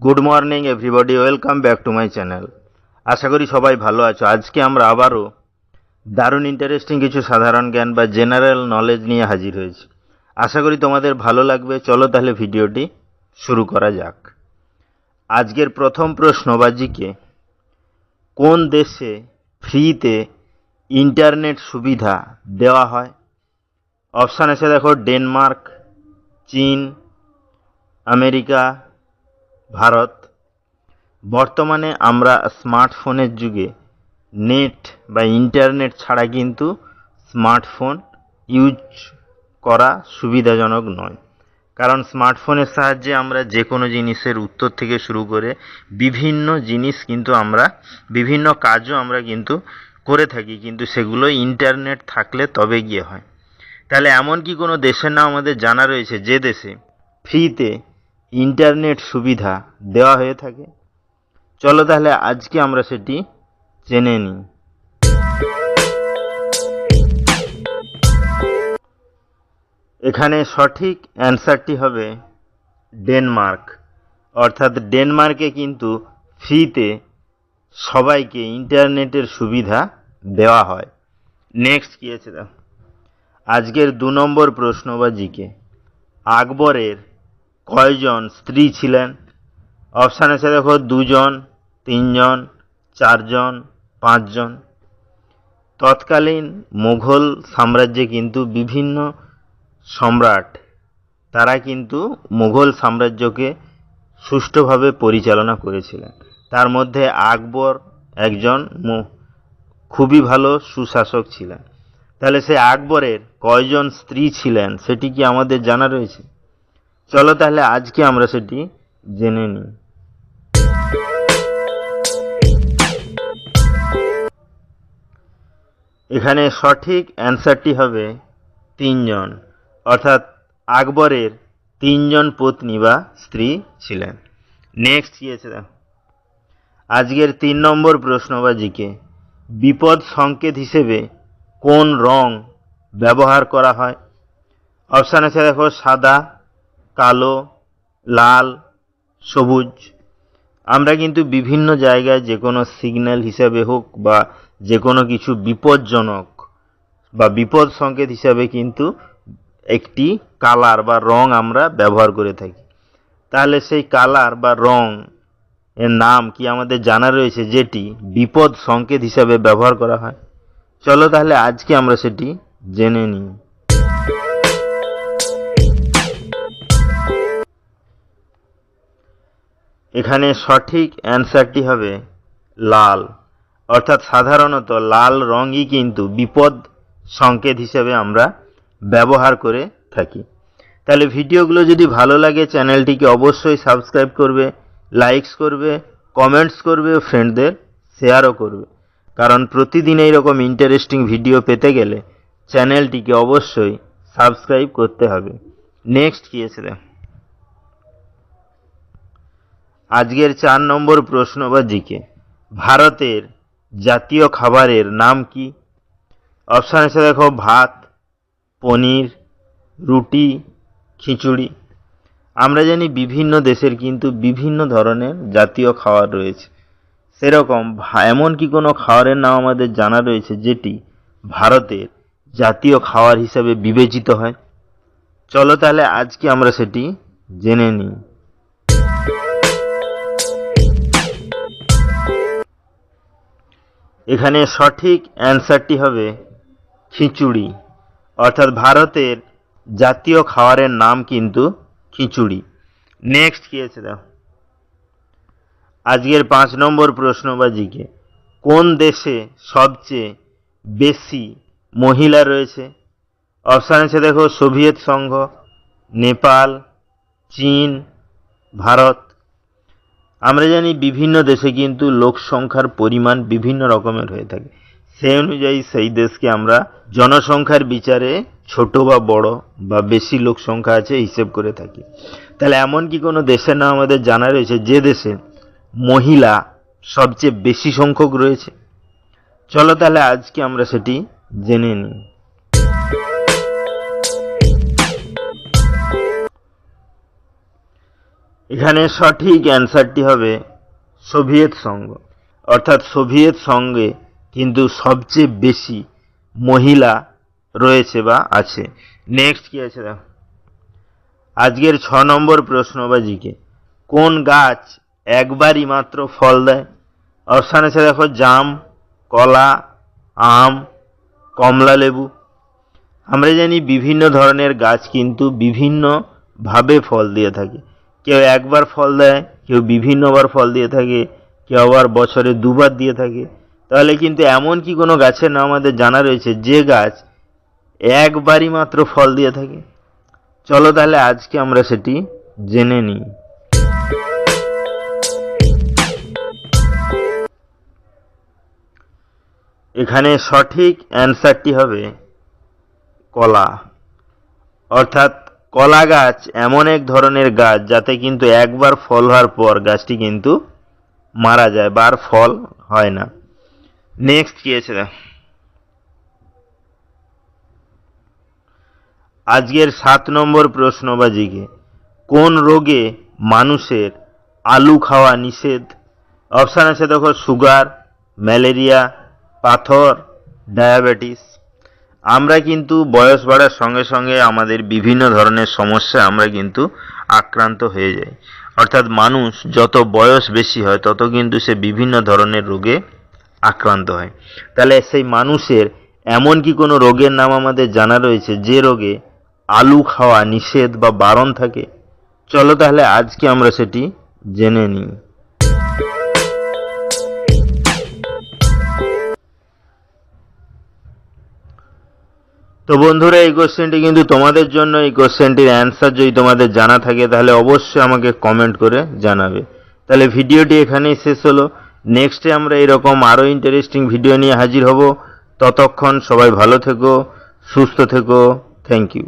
Good morning everybody, welcome back to my channel. আশা করি সবাই ভালো আছো। আজকে আমরা আবারও দারুণ ইন্টারেস্টিং কিছু সাধারণ জ্ঞান বা জেনারেল নলেজ নিয়ে হাজির হয়েছি। আশা করি তোমাদের ভালো লাগবে। চলো তাহলে ভিডিওটি শুরু করা যাক। আজকের প্রথম প্রশ্ন বা জিকে, কোন দেশে ফ্রিতে ইন্টারনেট সুবিধা দেওয়া হয়? অপশান আছে দেখো, ডেনমার্ক, চীন, আমেরিকা, ভারত। বর্তমানে আমরা স্মার্টফোনের যুগে নেট বা ইন্টারনেট ছাড়া কিন্তু স্মার্টফোন ইউজ করা সুবিধাজনক নয়। কারণ স্মার্টফোনের সাহায্যে আমরা যে কোনো জিনিসের উত্তর থেকে শুরু করে বিভিন্ন জিনিস কিন্তু বিভিন্ন কাজও আমরা কিন্তু করে থাকি, কিন্তু সেগুলো ইন্টারনেট থাকলে তবে গিয়ে হয়। তাহলে এমন কি কোনো দেশের নাম আমাদের জানা রয়েছে যে দেশে ফ্রিতে ইন্টারনেট সুবিধা দেওয়া হয়ে থাকে? চলো তাহলে আজকে আমরা সেটি জেনে নিই। এখানে সঠিক অ্যান্সারটি হবে ডেনমার্ক। অর্থাৎ ডেনমার্কে কিন্তু ফ্রিতে সবাইকে ইন্টারনেটের সুবিধা দেওয়া হয়। নেক্সট কি আছে দেখো, আজকের 2 নম্বর প্রশ্ন বা জিকে, আকবরের কয়জন স্ত্রী ছিলেন? অপশান আছে দেখো, 2 জন, 3 জন, 4 জন, 5 জন। তৎকালীন মুঘল সাম্রাজ্যে কিন্তু বিভিন্ন সম্রাট তারা কিন্তু মুঘল সাম্রাজ্যকে সুষ্ঠুভাবে পরিচালনা করেছিলেন। তার মধ্যে আকবর একজন খুবই ভালো সুশাসক ছিলেন। তাহলে সে আকবরের কয়জন স্ত্রী ছিলেন সেটি কি আমাদের জানা রয়েছে? চলো তাহলে আজকে আমরা সেটি জেনে নিই। এখানে সঠিক অ্যান্সারটি হবে 3 জন। অর্থাৎ আকবরের 3 জন পত্নী বা স্ত্রী ছিলেন। নেক্সট কি আছে দেখো, আজকের 3 নম্বর প্রশ্ন বা জিকে, বিপদ সংকেত হিসেবে কোন রং ব্যবহার করা হয়? অপশান আছে দেখো, সাদা, কালো, লাল, সবুজ। আমরা কিন্তু বিভিন্ন জায়গায় যে কোনো সিগন্যাল হিসাবে হোক বা যে কোনো কিছু বিপজ্জনক বা বিপদ সংকেত হিসাবে কিন্তু একটি কালার বা রং আমরা ব্যবহার করে থাকি। তাহলে সেই কালার বা রং এর নাম কি আমাদের জানা রয়েছে যেটি বিপদ সংকেত হিসাবে ব্যবহার করা হয়? চলো তাহলে আজকে আমরা সেটি জেনে নিই। এখানে সঠিক অ্যান্সারটি হবে লাল। অর্থাৎ সাধারণত লাল রঙই কিন্তু বিপদ সংকেত হিসেবে আমরা ব্যবহার করে থাকি। তাহলে ভিডিওগুলো যদি ভালো লাগে চ্যানেলটিকে অবশ্যই সাবস্ক্রাইব করবে, লাইকস করবে, কমেন্টস করবে, ফ্রেন্ডদের শেয়ারও করবে। কারণ প্রতিদিন এইরকম ইন্টারেস্টিং ভিডিও পেতে গেলে চ্যানেলটিকে অবশ্যই সাবস্ক্রাইব করতে হবে। নেক্সট কি আছে দেখো, আজকের 4 নম্বর প্রশ্ন বা জিকে, ভারতের জাতীয় খাবারের নাম কি? অপশান আছে দেখো, ভাত, পনির, রুটি, খিচুড়ি। আমরা জানি বিভিন্ন দেশের কিন্তু বিভিন্ন ধরনের জাতীয় খাবার রয়েছে। সেরকম এমন কি কোনো খাবারের নাম আমাদের জানা রয়েছে যেটি ভারতের জাতীয় খাবার হিসেবে বিবেচিত হয়? চলো তাহলে আজকে আমরা সেটি জেনে নিই। এখানে সঠিক অ্যান্সারটি হবে খিচুড়ি। অর্থাৎ ভারতের জাতীয় খাবারের নাম কিন্তু খিচুড়ি। নেক্সট কি আছে দেখো, আজকের 5 নম্বর প্রশ্ন বা জিকে, কোন দেশে সবচেয়ে বেশি মহিলা রয়েছে? অপশান আছে দেখো, সোভিয়েত সংঘ, নেপাল, চীন, ভারত। আমরা জানি বিভিন্ন দেশে কিন্তু লোক সংখ্যার পরিমাণ বিভিন্ন রকমের হয়ে থাকে। সেই অনুযায়ী সেই দেশকে আমরা জনসংখ্যার বিচারে ছোট বা বড় বা বেশি লোক সংখ্যা আছে হিসেব করে থাকি। তাহলে এমন কি কোনো দেশের নাম আমাদের জানা রয়েছে যে দেশে মহিলা সবচেয়ে বেশি সংখ্যক রয়েছে? চলো তাহলে আজকে আমরা সেটি জেনে নিই। এখানে সঠিক অ্যান্সারটি হবে সোভিয়েত সংঘ। অর্থাৎ সোভিয়েত সংঘে কিন্তু সবচেয়ে বেশি মহিলা রয়েছে বা আছে। নেক্সট কি আছে দেখো, আজকের 6 নম্বর প্রশ্ন বা জিকে, কোন গাছ একবারই মাত্র ফল দেয়? অপশান আছে দেখো, জাম, কলা, আম, কমলা লেবু। আমরা জানি বিভিন্ন ধরনের গাছ কিন্তু বিভিন্নভাবে ফল দিয়ে থাকে। কেউ একবার ফল দেয়, কেউ বিভিন্নবার ফল দিয়ে থাকে, কেউ আবার বছরে 2বার দিয়ে থাকে। তাহলে কিন্তু এমন কি কোনো গাছের নাম আমাদের জানা রয়েছে যে গাছ একবারই মাত্র ফল দিয়ে থাকে? চলো তাহলে আজকে আমরা সেটি জেনে নিই। এখানে সঠিক অ্যান্সারটি হবে কলা। অর্থাৎ কলা গাছ এমন এক ধরনের গাছ যাতে কিন্তু একবার ফল হওয়ার পর গাছটি কিন্তু মারা যায় বা আর ফল হয় না। নেক্সট কি আছে দেখো, আজকের 7 নম্বর প্রশ্ন বা জিকে, কোন রোগে মানুষের আলু খাওয়া নিষেধ? অপশান আছে দেখো, সুগার, ম্যালেরিয়া, পাথর, ডায়াবেটিস। আমরা কিন্তু বয়স বাড়ার সঙ্গে সঙ্গে আমাদের বিভিন্ন ধরনের সমস্যা আমরা কিন্তু আক্রান্ত হয়ে যাই। অর্থাৎ মানুষ যত বয়স বেশি হয় তত কিন্তু সে বিভিন্ন ধরনের রোগে আক্রান্ত হয়। তাহলে সেই মানুষের এমন কি কোনো রোগের নাম আমাদের জানা রয়েছে যে রোগে আলু খাওয়া নিষেধ বা বারণ থাকে? চলো তাহলে আজকে আমরা সেটি জেনে নিই। তো বন্ধুরা, এই কোশ্চেনটি কিন্তু তোমাদের জন্য। এই কোশ্চেনটির অ্যান্সার যদি তোমাদের জানা থাকে তাহলে অবশ্যই আমাকে কমেন্ট করে জানাবে। তাহলে ভিডিওটি এখানেই শেষ হলো। নেক্সটে আমরা এরকম আরও ইন্টারেস্টিং ভিডিও নিয়ে হাজির হব। ততক্ষণ সবাই ভালো থেকো, সুস্থ থেকো। Thank you.